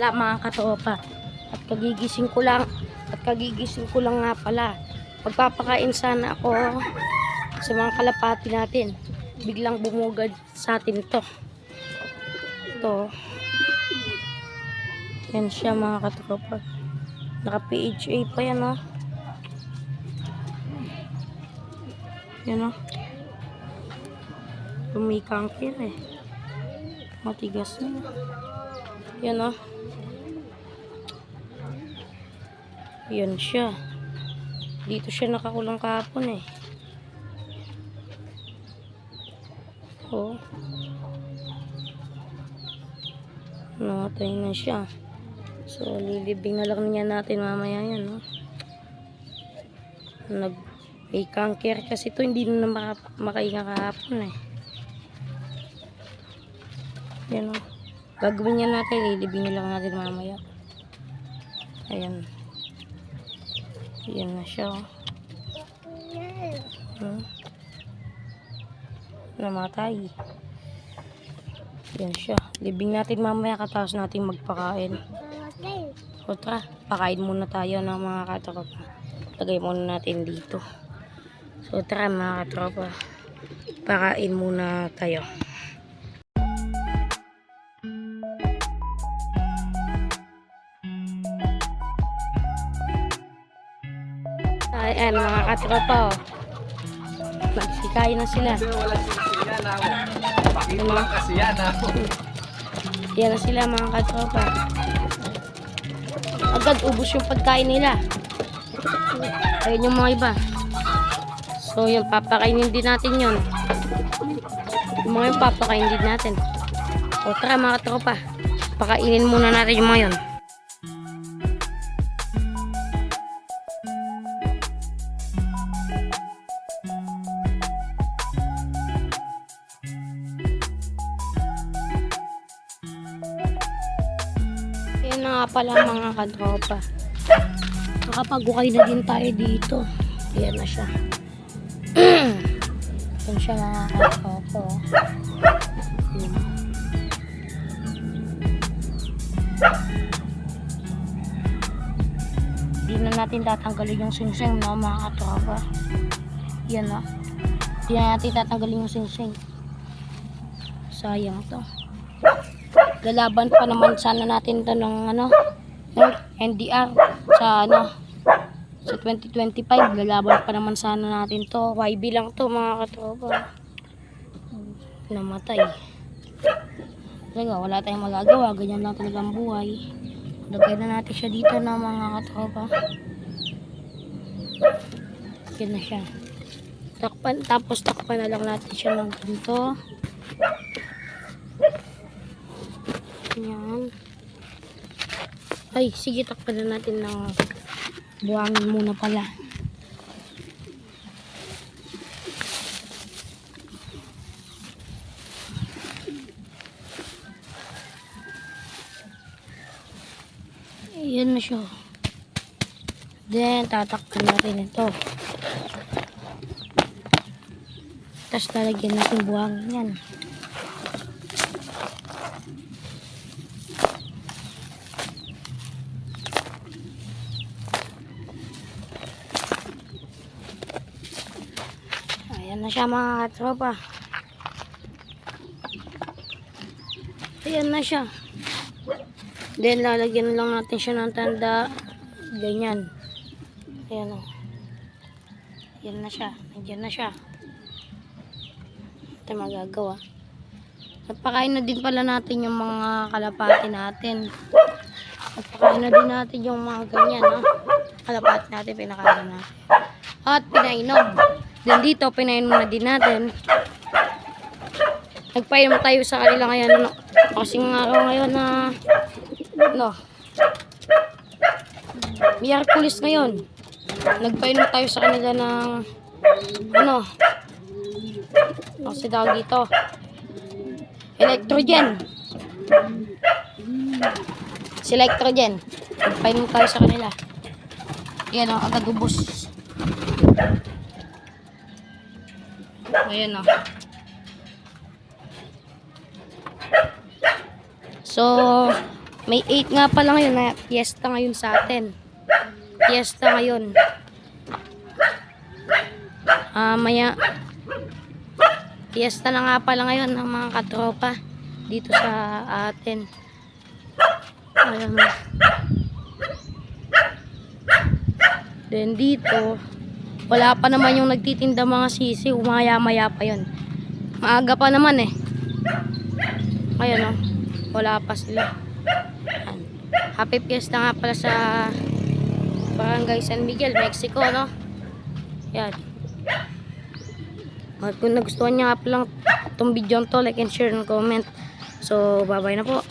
pala mga katropa. At kagigising ko lang nga pala. Magpapakain sana ako sa mga kalapati natin. Biglang bumugad sa atin to. Ito. Yan siya mga katropa. Naka PHA pa yan oh. Yan oh. Lumikangkir eh. Matigas na. Yan oh. Yan siya. Dito siya nakakulang kahapon eh. Oh. Namatay na siya. So, lilibing na lang niya natin mamaya yan, no? May cancer kasi ito, hindi na makahinga kahapon, eh. Yan, no? Gagawin niya natin, lilibing na lang natin mamaya. Ayan. Yan na siya, oh. Namatay. Yan siya. Libing natin mamaya katapos natin magpakain. O tara, pakain muna tayo ng mga katropa. Lagay muna natin dito. So tara mga katropa, pakain muna tayo. Ayan mga katropa, oh. Nagsikain na sila. Yan na sila mga katropa. Agad ubos yung pagkain nila. Ayun yung mga iba. So yun, papakainin din natin yun. Yung mga yun, papakainin din natin. O tara mga katropa, pakainin muna natin yung mga yun. Yan na nga pala mga katropa. Nakapag-ukay na din tayo dito. Ayan na siya. Yan siya mga katropa. Hindi na natin tatanggalin yung singsing no mga katropa. Yan na. Hindi na natin tatanggalin yung singsing. Sayang to. Lalaban pa naman sana natin ito ng NDR sa sa 2025. Lalaban pa naman sana natin to. YB lang to mga katropa. Namatay. Talaga wala tayong magagawa. Ganyan lang talaga ang buhay. Lagay na natin siya dito na mga katropa. Yan na siya. Tapos takpan na lang natin siya ng ganito. Yan. Ay, sige, takpan na natin ng buhangin muna pala. Ayan na siya. Then, tatakpan natin ito. Tapos lalagyan natin buhangin yan. Ayan na siya mga katropa. Ayan na siya. Then lalagyan lang natin siya ng tanda. Ganyan. Ayan o. Ayan na siya. Nandiyan na siya. Ito magagawa. Napakain na din pala natin yung mga kalapati natin. Napakain na din natin yung mga ganyan. No? Kalapati natin, pinakain natin. At pinainom. Then dito, pinainom na din natin. Nagpainom tayo sa kanila ngayon. Kasing araw ngayon na Miyerkules ngayon. Nagpainom tayo sa kanila ng kasi tawag dito Electrogen. Si Electrogen. Nagpainom tayo sa kanila. Yan o, agad ubos. Ayan o. So, May 8 nga pala ngayon na fiesta ngayon sa atin. Fiesta ngayon. Maya fiesta na nga pala ngayon ng mga katropa dito sa atin. Ayan. Then dito, wala pa naman yung nagtitinda mga sisi. Umaya-maya pa yun. Maaga pa naman eh. Ayan o. Wala pa sila. Ayan. Happy fiesta nga pala sa Barangay San Miguel, Mexico, no? Ayan. At kung nagustuhan niya nga pala itong video to, like and share and comment. So, bye-bye na po.